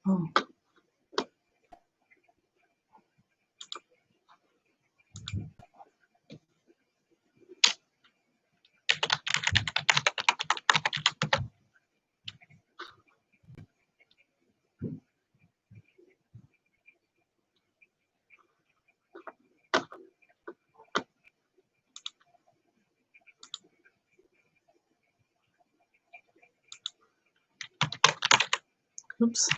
Oh. Oops.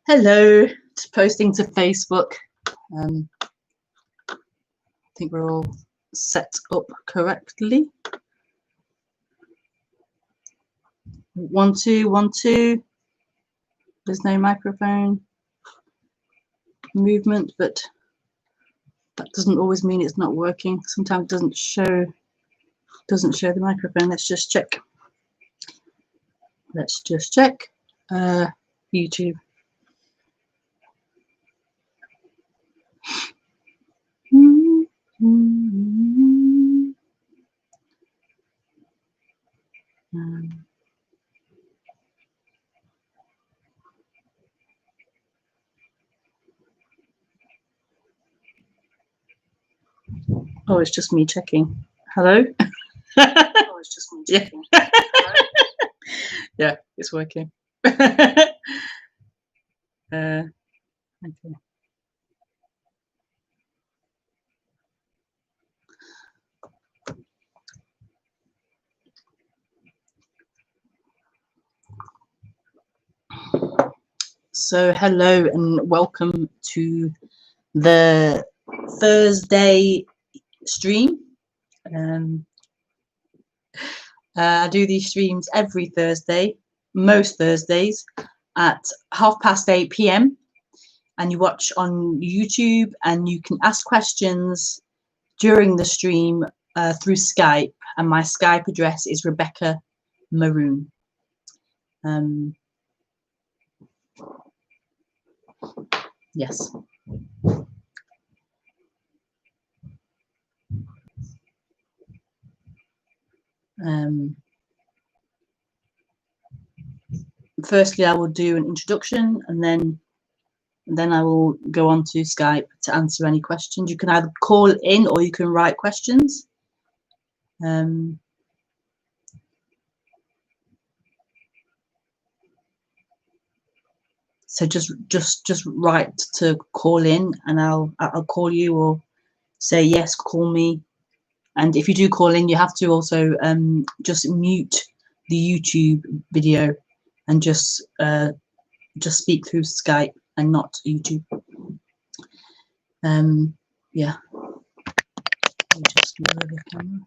Hello, just posting to Facebook. I think we're all set up correctly. 1 2 1 2. There's no microphone movement, but that doesn't always mean it's not working. Sometimes it doesn't show the microphone. Let's just check. YouTube. Oh, it's just me checking. Hello? Oh, it's just me checking. Yeah, yeah, it's working. Okay. So hello and welcome to the Thursday stream. I do these streams every Thursday, most Thursdays at 8:30 p.m. and you watch on YouTube, and you can ask questions during the stream through Skype, and my Skype address is Rebekah Maroon. Yes. Firstly, I will do an introduction, and then I will go on to Skype to answer any questions. You can either call in or you can write questions. So just write to call in, and I'll call you, or say yes, call me. And if you do call in, you have to also just mute the YouTube video and just speak through Skype and not YouTube. Yeah. I'll just lower the camera.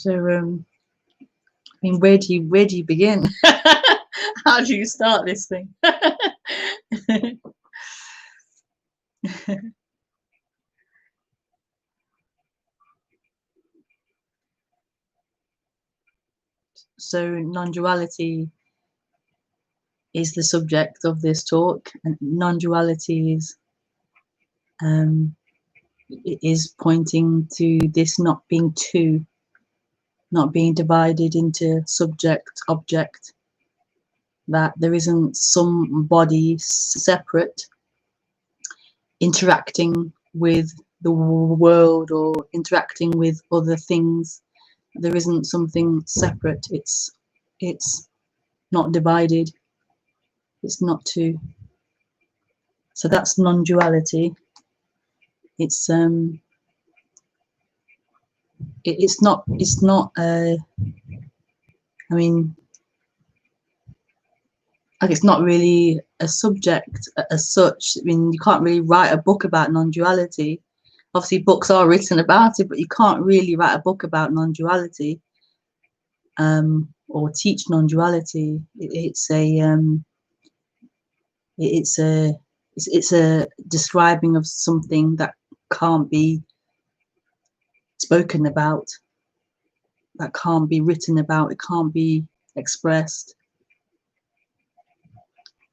So I mean, where do you begin? How do you start this thing? So non-duality is the subject of this talk, and non-duality is pointing to this not being two, not being divided into subject, object, that there isn't some body separate interacting with the world or interacting with other things. There isn't something separate. It's not divided. It's not two. So that's non-duality. It's it's not I mean, like, it's not really a subject as such. I mean, you can't really write a book about non-duality. Obviously books are written about it, but you can't really write a book about non-duality or teach non-duality. It's a describing of something that can't be spoken about, that can't be written about, it can't be expressed.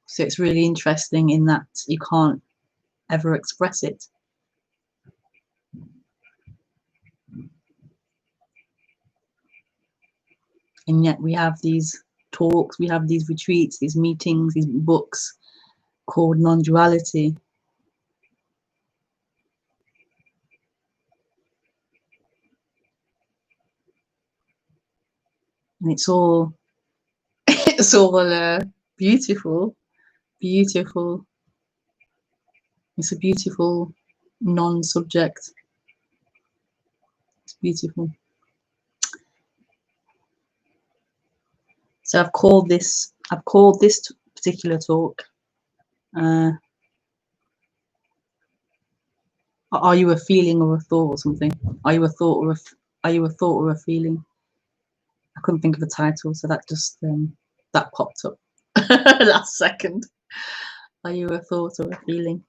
So it's really interesting in that you can't ever express it. And yet we have these talks, we have these retreats, these meetings, these books called non-duality. And it's all it's all beautiful. It's a beautiful non-subject. It's beautiful. So I've called this particular talk are you a feeling or a thought or something? Are you a thought or a feeling? I couldn't think of a title, so that just that popped up last second. Are you a thought or a feeling?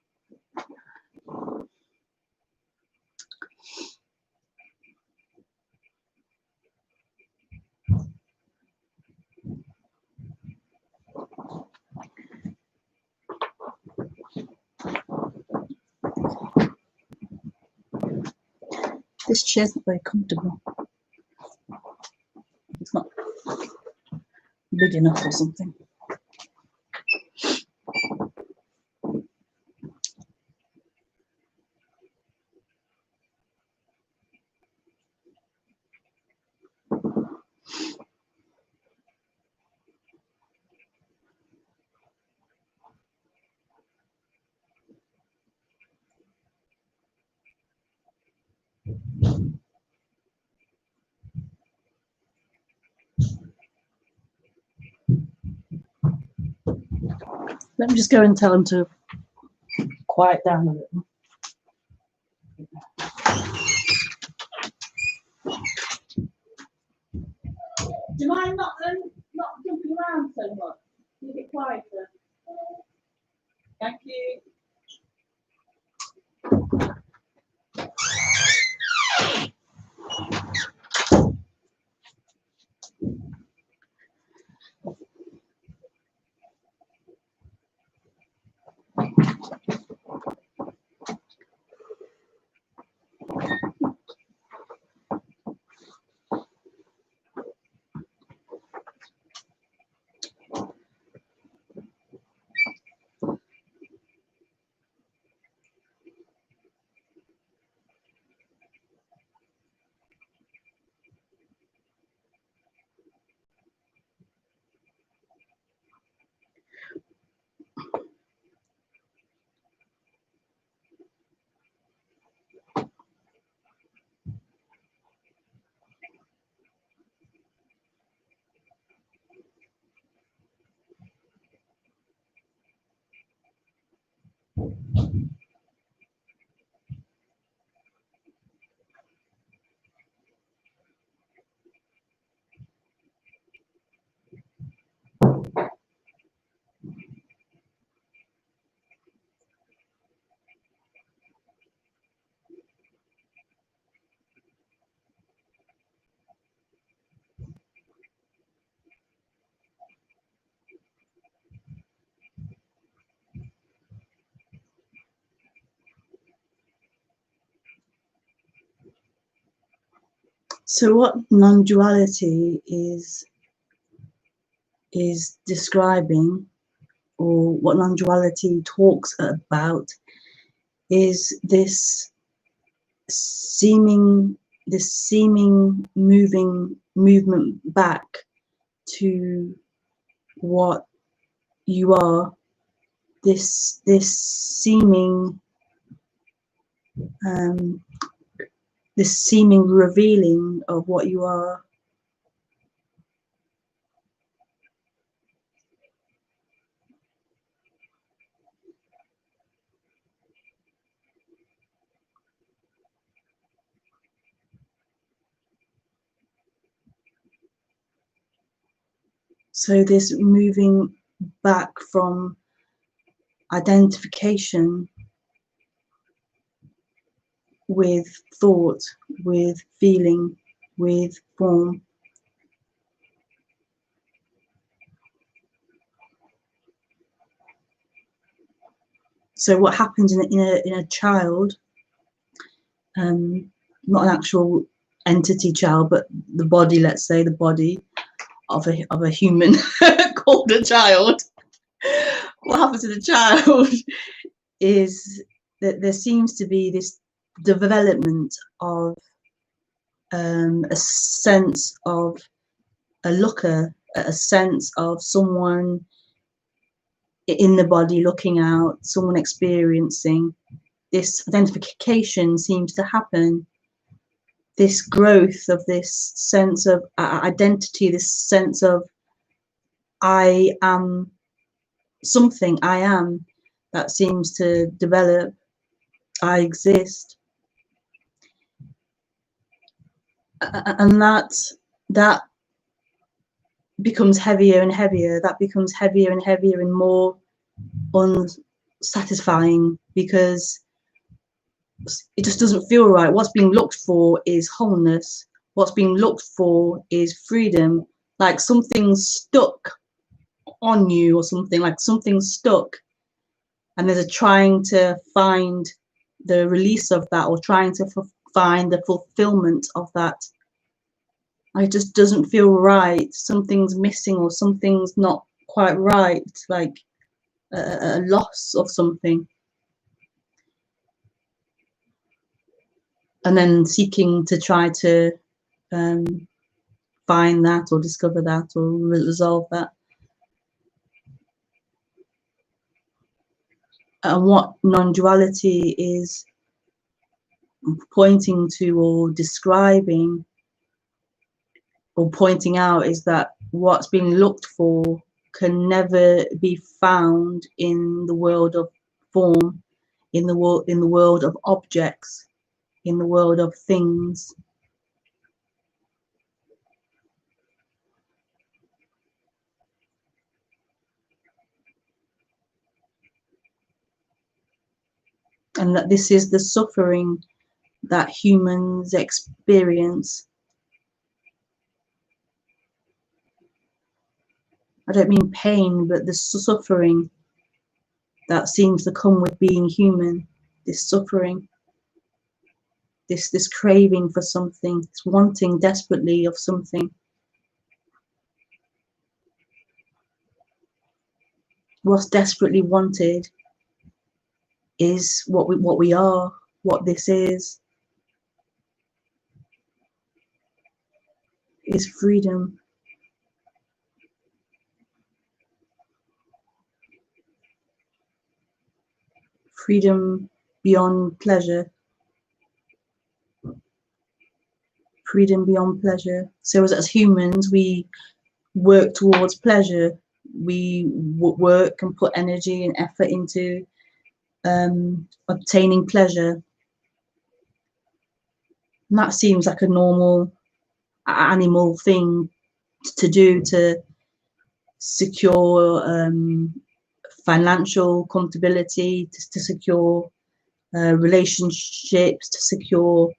This chair's not very comfortable. It's not big enough or something. Let me just go and tell them to quiet down a little. Do you mind not jumping around so much? Can you get quieter? Thank you. So what non-duality is describing, or what non-duality talks about, is this seeming movement back to what you are, this seeming revealing of what you are. So this moving back from identification with thought, with feeling, with form. So what happens in a child, not an actual entity child, but the body, let's say the body of a human called a child. What happens to the child is that there seems to be this development of a sense of a looker, a sense of someone in the body looking out, someone experiencing. This identification seems to happen, this growth of this sense of identity, this sense of I am something, I am, that seems to develop, I exist. And that becomes heavier and heavier, that becomes heavier and heavier and more unsatisfying, because it just doesn't feel right. What's being looked for is wholeness. What's being looked for is freedom. Like something's stuck on you, or something, like something's stuck, and there's a trying to find the release of that, or trying to find the fulfillment of that. It just doesn't feel right. Something's missing, or something's not quite right. It's like a loss of something. And then seeking to try to find that, or discover that, or resolve that. And what non-duality is pointing to, or describing, or pointing out, is that what's being looked for can never be found in the world of form, in the world of objects, in the world of things. And that this is the suffering that humans experience. I don't mean pain, but the suffering that seems to come with being human. This suffering, this craving for something, this wanting desperately of something. What's desperately wanted is what we are, what this is freedom. Freedom beyond pleasure. Freedom beyond pleasure. So as humans, we work towards pleasure. We work and put energy and effort into obtaining pleasure. And that seems like a normal animal thing to do, to secure financial comfortability, to secure relationships, to secure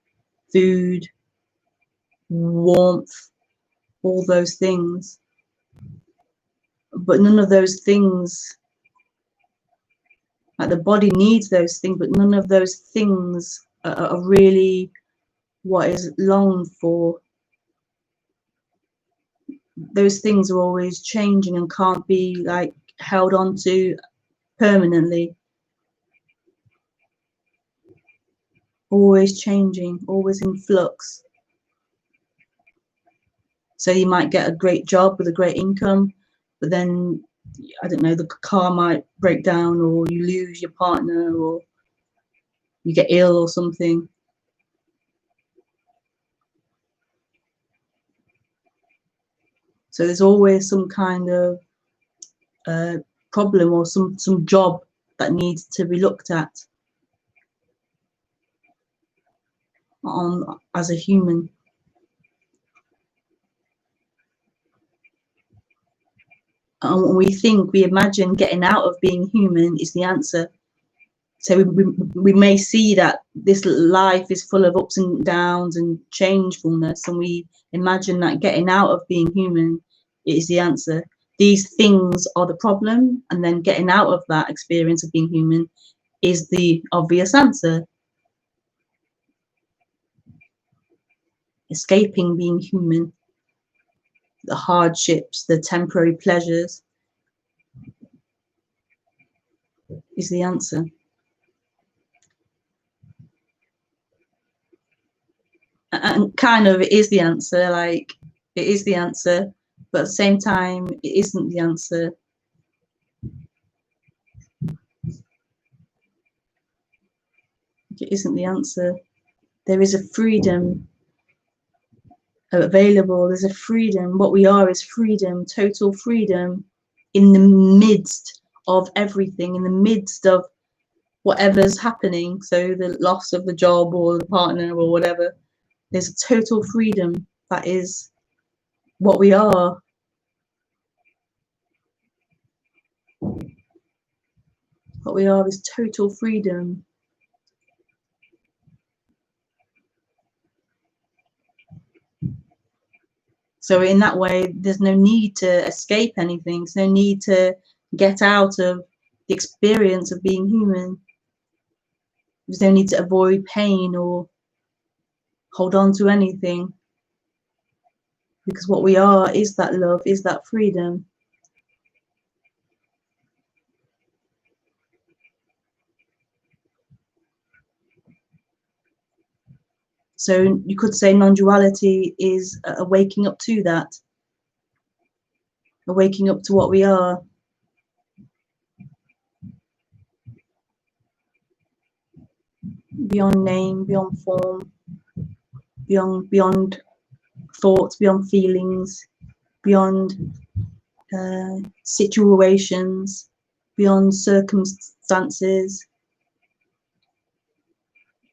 food, warmth, all those things. But none of those things, like the body needs those things, but none of those things are really what is longed for. those things are always changing and can't be like held on to permanently. Always changing, always in flux. So you might get a great job with a great income, but then, I don't know, the car might break down, or you lose your partner, or you get ill or something. So there's always some kind of problem or some job that needs to be looked at on as a human. And when we imagine getting out of being human is the answer. So we may see that this life is full of ups and downs and changefulness, and we imagine that getting out of being human is the answer. These things are the problem, and then getting out of that experience of being human is the obvious answer. Escaping being human, the hardships, the temporary pleasures, is the answer. And kind of it is the answer, like it is the answer, but at the same time it isn't the answer. It isn't the answer. There is a freedom available. There's a freedom. What we are is freedom, total freedom, in the midst of everything, in the midst of whatever's happening. So the loss of the job or the partner or whatever, there's a total freedom. That is what we are. What we are is total freedom. So in that way, there's no need to escape anything. There's no need to get out of the experience of being human. There's no need to avoid pain or hold on to anything. Because what we are is that love, is that freedom. So you could say non-duality is a waking up to that. A waking up to what we are. Beyond name, beyond form, beyond thoughts, beyond feelings, beyond situations, beyond circumstances,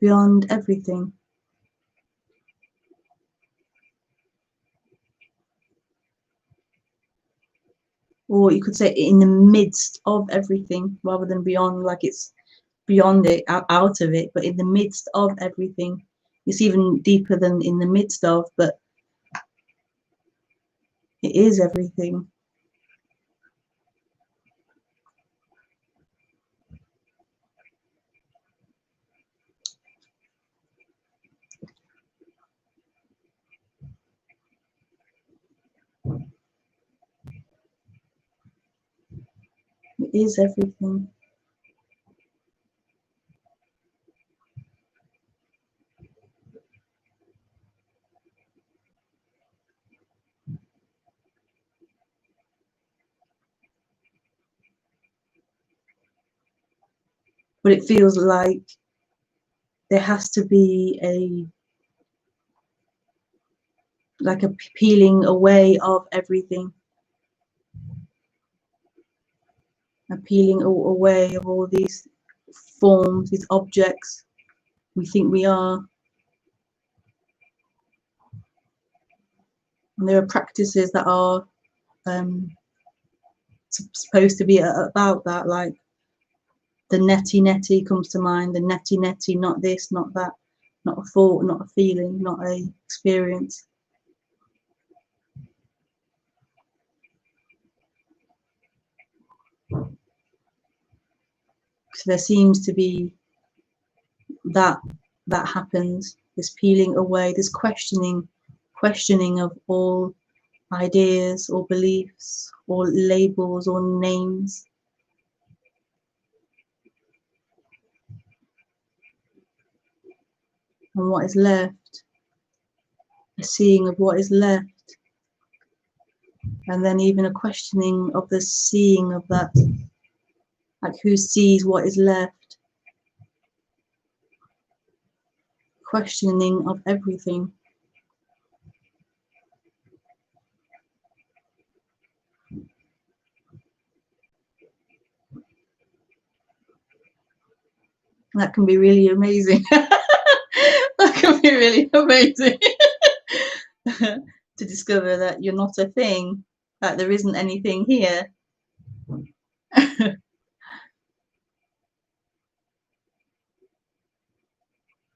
beyond everything. Or you could say in the midst of everything, rather than beyond, like it's beyond it, out of it, but in the midst of everything. It's even deeper than in the midst of, but it is everything. It is everything. But it feels like there has to be a peeling away of everything, a peeling away of all these forms, these objects we think we are. And there are practices that are supposed to be about that, like the neti comes to mind, the neti, not this, not that, not a thought, not a feeling, not a experience. So there seems to be that happens, this peeling away, this questioning of all ideas or beliefs or labels or names. And what is left, a seeing of what is left, and then even a questioning of the seeing of that, like who sees what is left, questioning of everything. That can be really amazing. That can be really amazing. To discover that you're not a thing, that there isn't anything here.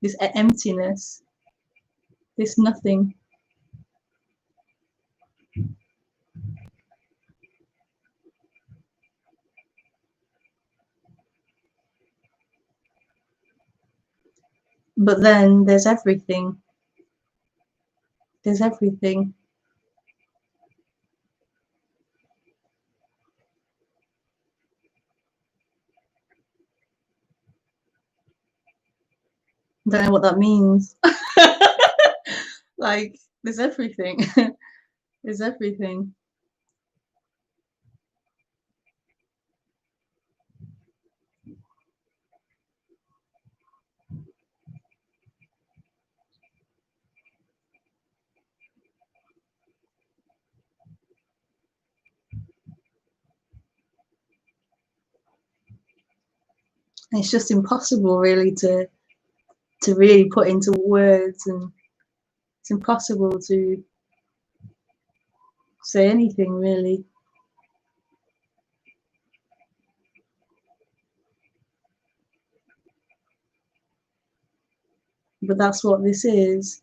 This emptiness, this nothing. But then there's everything. There's everything. I don't know what that means. Like, there's everything. There's everything. And it's just impossible really to really put into words, and it's impossible to say anything really. But that's what this is.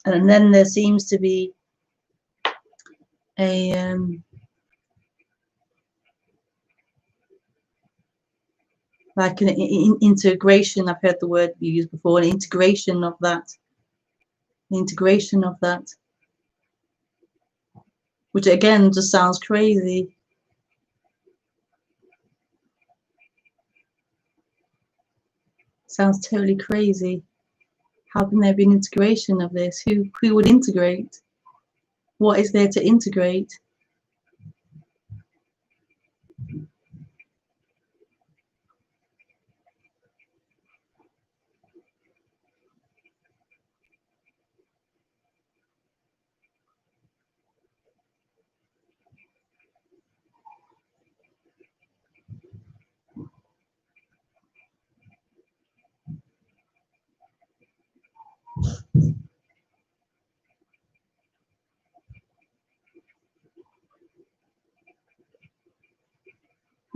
And then there seems to be a like an integration. I've heard the word you used before, an integration of that, which again just sounds crazy. Sounds totally crazy. How can there be an integration of this? Who would integrate? What is there to integrate?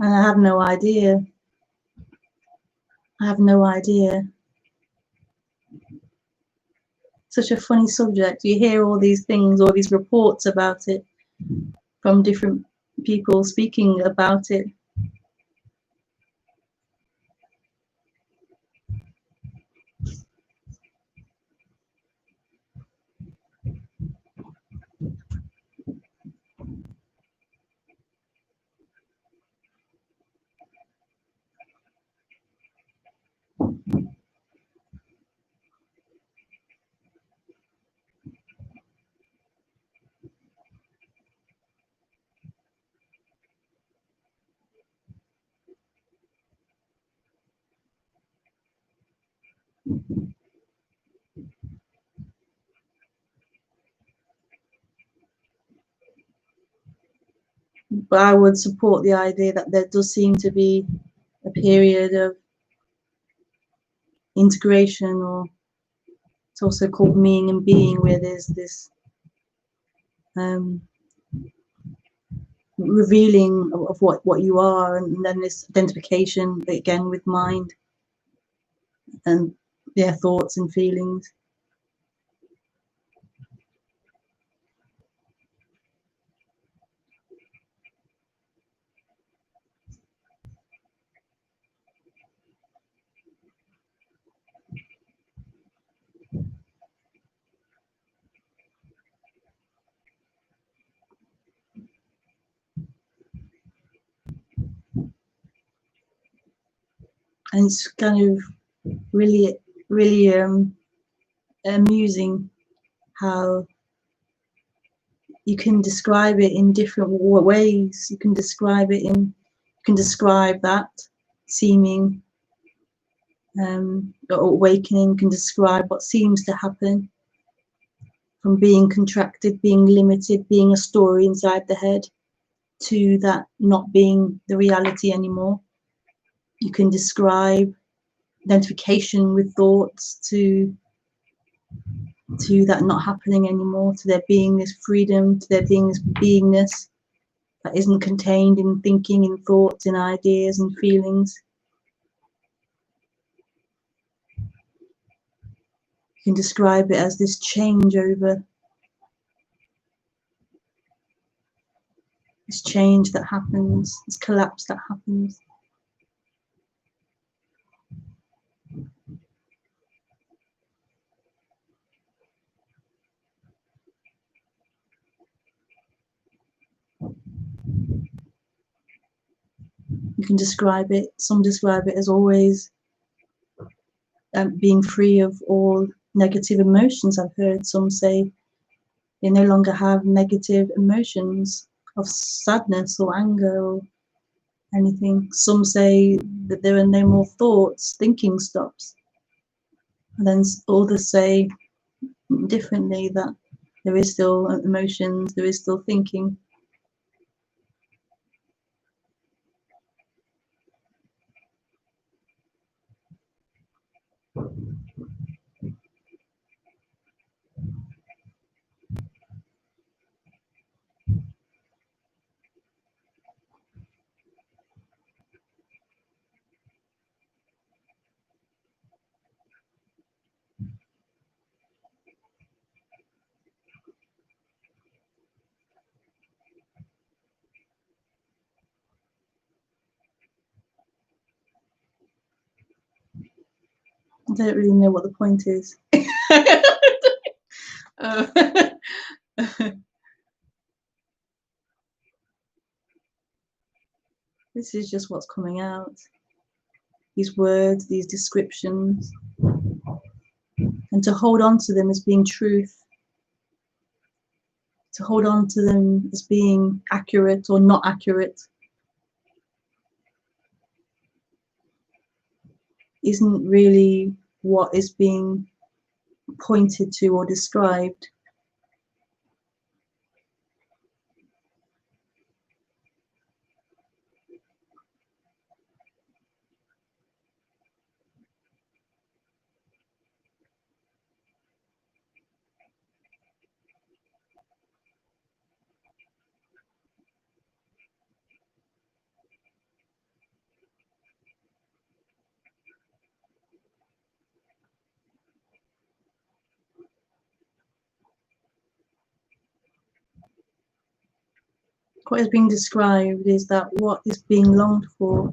And I have no idea. I have no idea. Such a funny subject. You hear all these things, all these reports about it from different people speaking about it. But I would support the idea that there does seem to be a period of integration, or it's also called meaning and being, where there's this revealing of what you are, and then this identification again with mind and their thoughts and feelings. And it's kind of really, really amusing how you can describe it in different ways. You can describe that seeming awakening, can describe what seems to happen, from being contracted, being limited, being a story inside the head, to that not being the reality anymore. You can describe identification with thoughts, to that not happening anymore, to there being this freedom, to there being this beingness that isn't contained in thinking, in thoughts, in ideas and feelings. You can describe it as this changeover, this change that happens, this collapse that happens. You can describe it, some describe it as always being free of all negative emotions. I've heard some say they no longer have negative emotions of sadness or anger or anything. Some say that there are no more thoughts, thinking stops. And then others say differently that there is still emotions, there is still thinking. I don't really know what the point is. This is just what's coming out. These words, these descriptions, and to hold on to them as being truth, to hold on to them as being accurate or not accurate, isn't really what is being pointed to or described. What is being described is that what is being longed for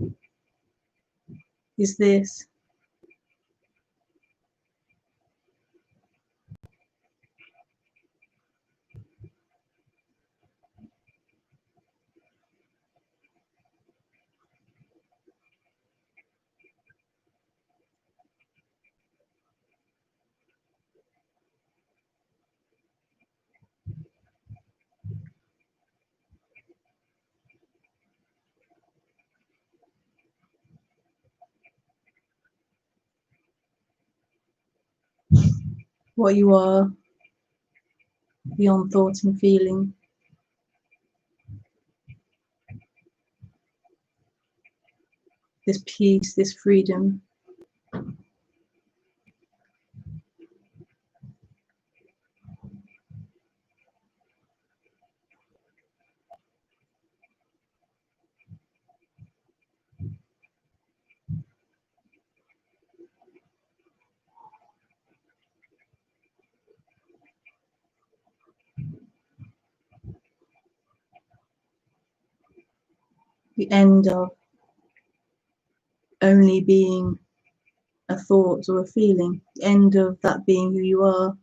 is this. What you are beyond thought and feeling. This peace, this freedom. The end of only being a thought or a feeling. The end of that being who you are,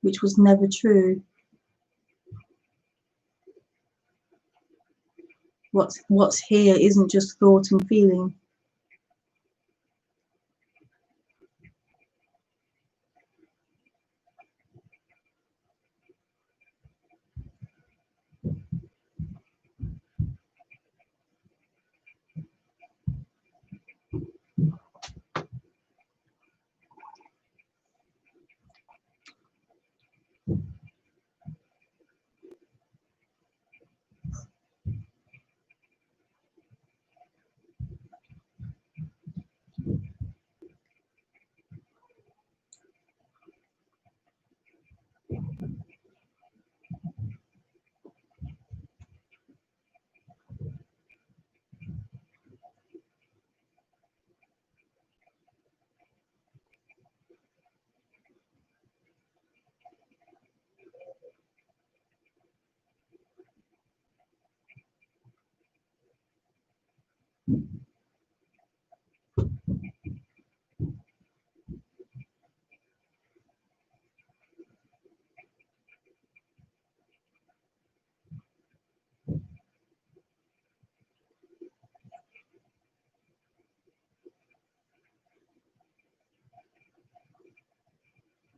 which was never true. What's here isn't just thought and feeling.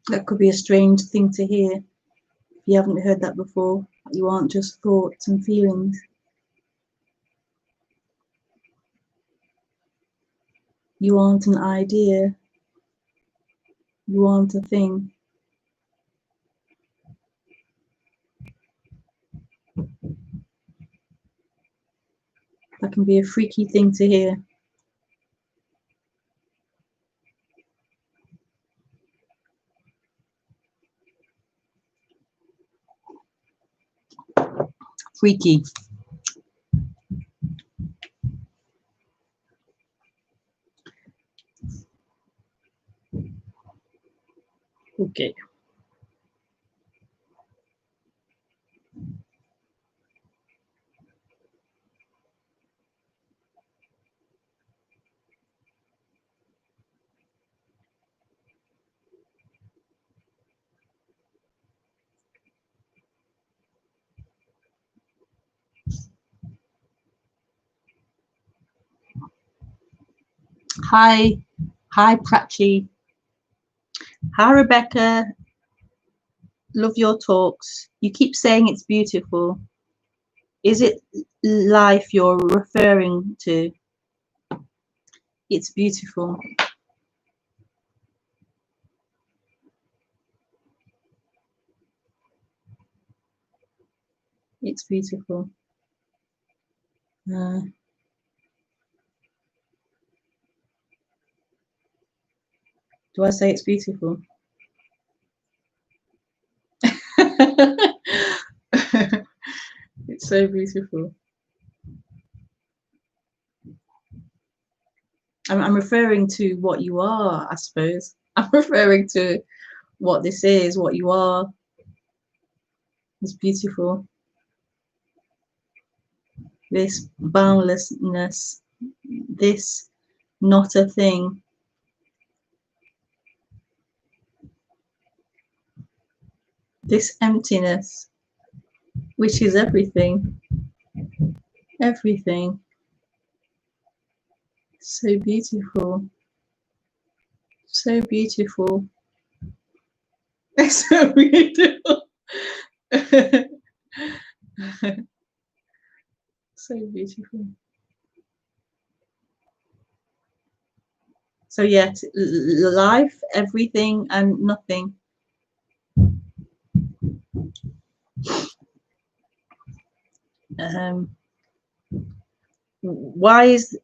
That could be a strange thing to hear if you haven't heard that before. You aren't just thoughts and feelings. You aren't an idea. You aren't a thing. That can be a freaky thing to hear. Freaky. Okay. Hi. Hi, Prachi. Hi, Rebecca. Love your talks. You keep saying it's beautiful. Is it life you're referring to? It's beautiful. It's beautiful. Do I say it's beautiful? It's so beautiful. I'm referring to what you are, I suppose. I'm referring to what this is, what you are. It's beautiful. This boundlessness, this not a thing. This emptiness, which is everything. Everything. So beautiful. So beautiful. It's so beautiful. So beautiful. So yes, life, everything and nothing. Why is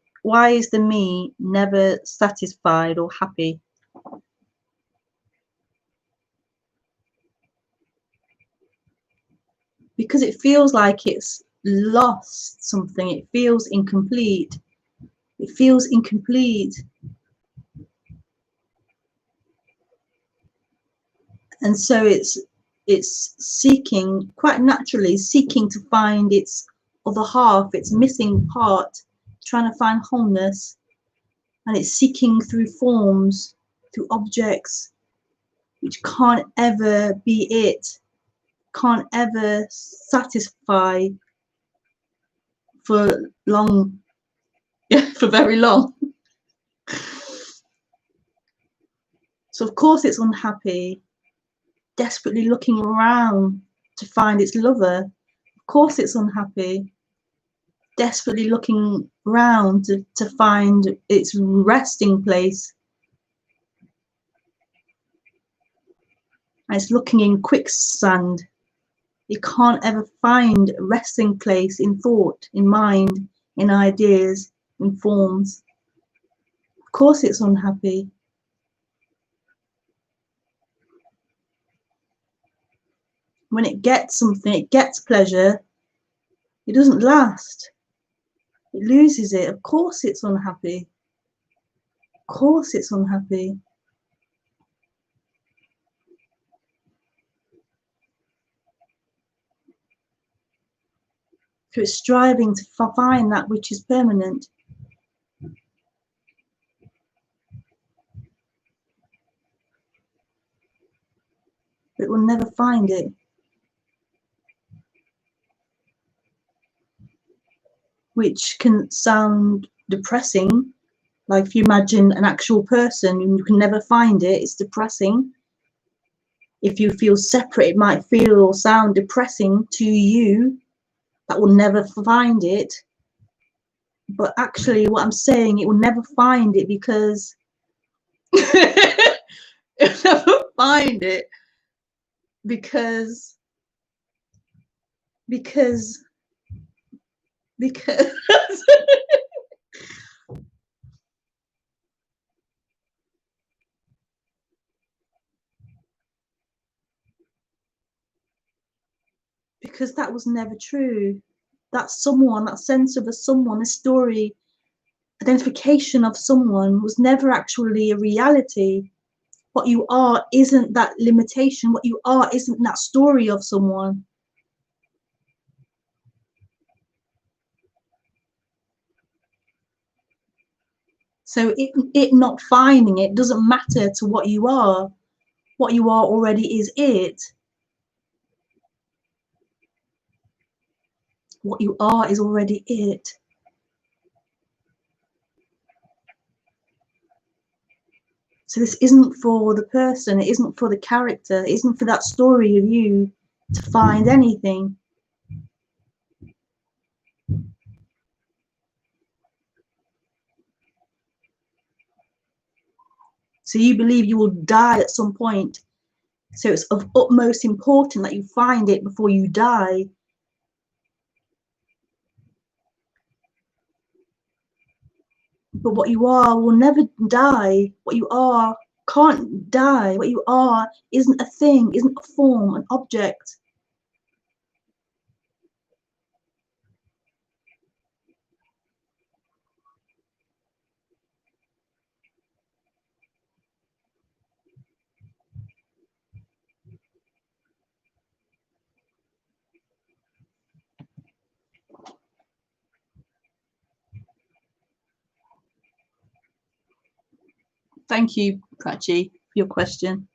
the me never satisfied or happy? Because it feels like it's lost something. It feels incomplete. It feels incomplete. And so it's seeking, quite naturally seeking to find its other half, its missing part, trying to find wholeness. And it's seeking through forms, through objects, which can't ever be it, can't ever satisfy for long, yeah, for very long. So of course it's unhappy, desperately looking around to find its lover. Of course it's unhappy, desperately looking around to find its resting place. And it's looking in quicksand. It can't ever find a resting place in thought, in mind, in ideas, in forms. Of course it's unhappy. When it gets something, it gets pleasure, it doesn't last. It loses it. Of course it's unhappy. Of course it's unhappy. So it's striving to find that which is permanent. But it will never find it. Which can sound depressing. Like if you imagine an actual person and you can never find it, it's depressing. If you feel separate, it might feel or sound depressing to you. That will never find it. But actually what I'm saying, it will never find it because it'll never find it because because that was never true. That someone, that sense of a someone, a story, identification of someone was never actually a reality. What you are isn't that limitation. What you are isn't that story of someone. So it not finding it doesn't matter to what you are. What you are already is it. What you are is already it. So this isn't for the person, it isn't for the character, it isn't for that story of you to find anything. So you believe you will die at some point. So it's of utmost importance that you find it before you die. But what you are will never die. What you are can't die. What you are isn't a thing, isn't a form, an object. Thank you, Prachi, for your question.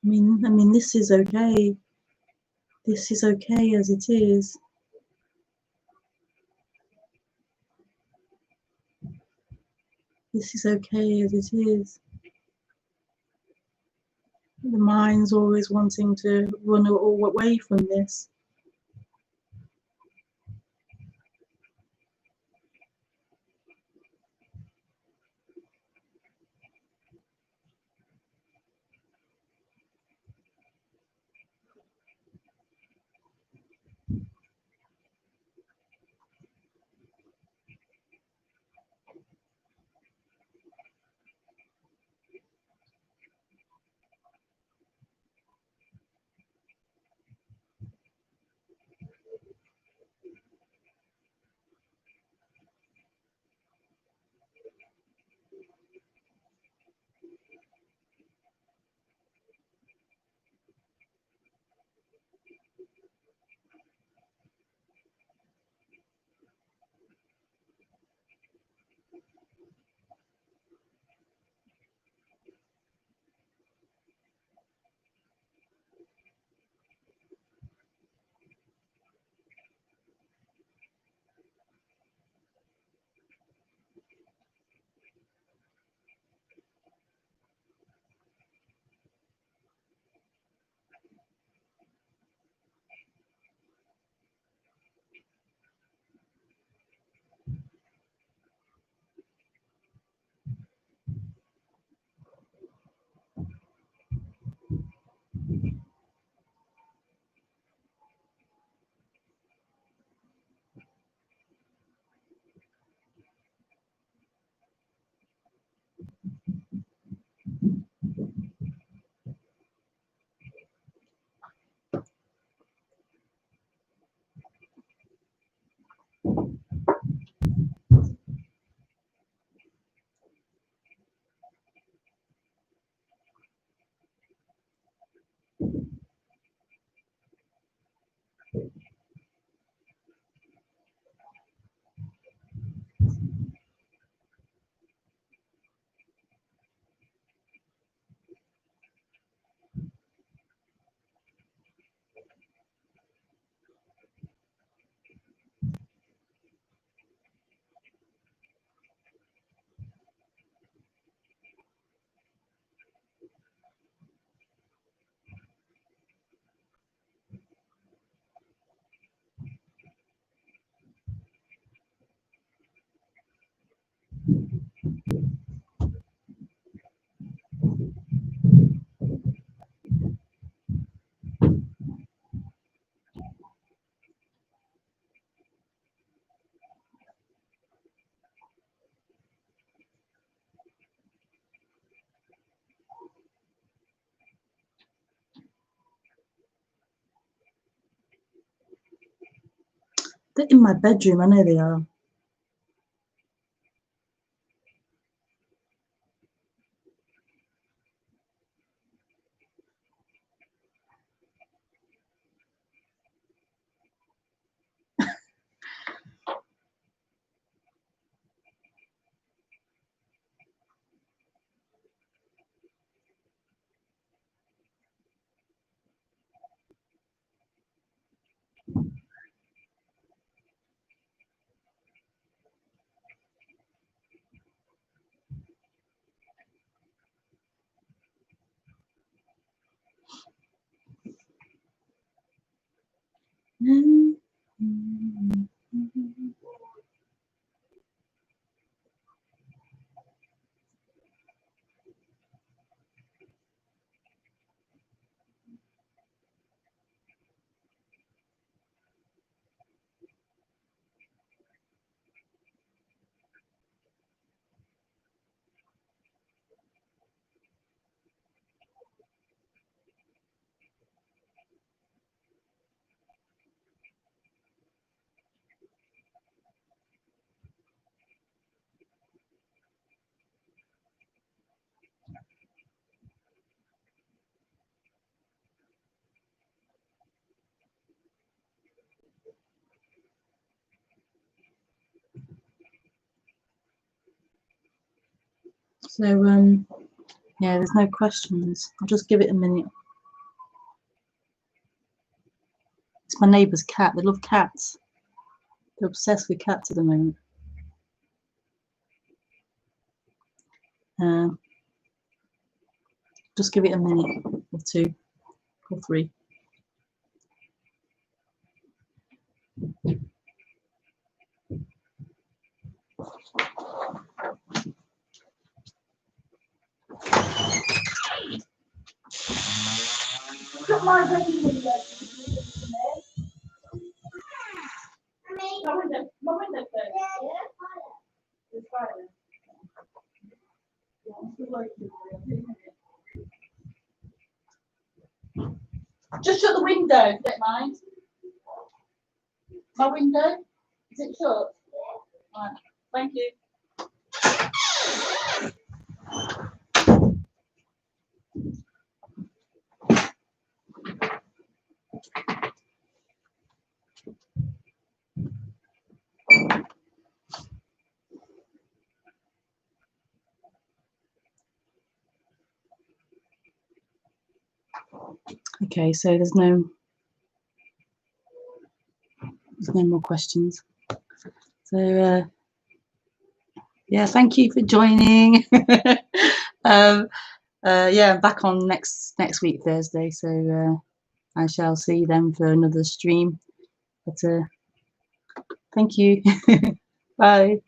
I mean, this is okay. This is okay as it is. This is okay as it is. The mind's always wanting to run away from this. They're in my bedroom, I know they are. So yeah, there's no questions. I'll just give it a minute. It's my neighbour's cat. They love cats. They're obsessed with cats at the moment. Just give it a minute or 2 or 3. Just shut the window, if you don't mind. My window? Is it shut? Right. Thank you. Okay, so there's no more questions. So yeah, thank you for joining. Yeah, I'm back on next week Thursday, so I shall see them for another stream. But thank you. Bye.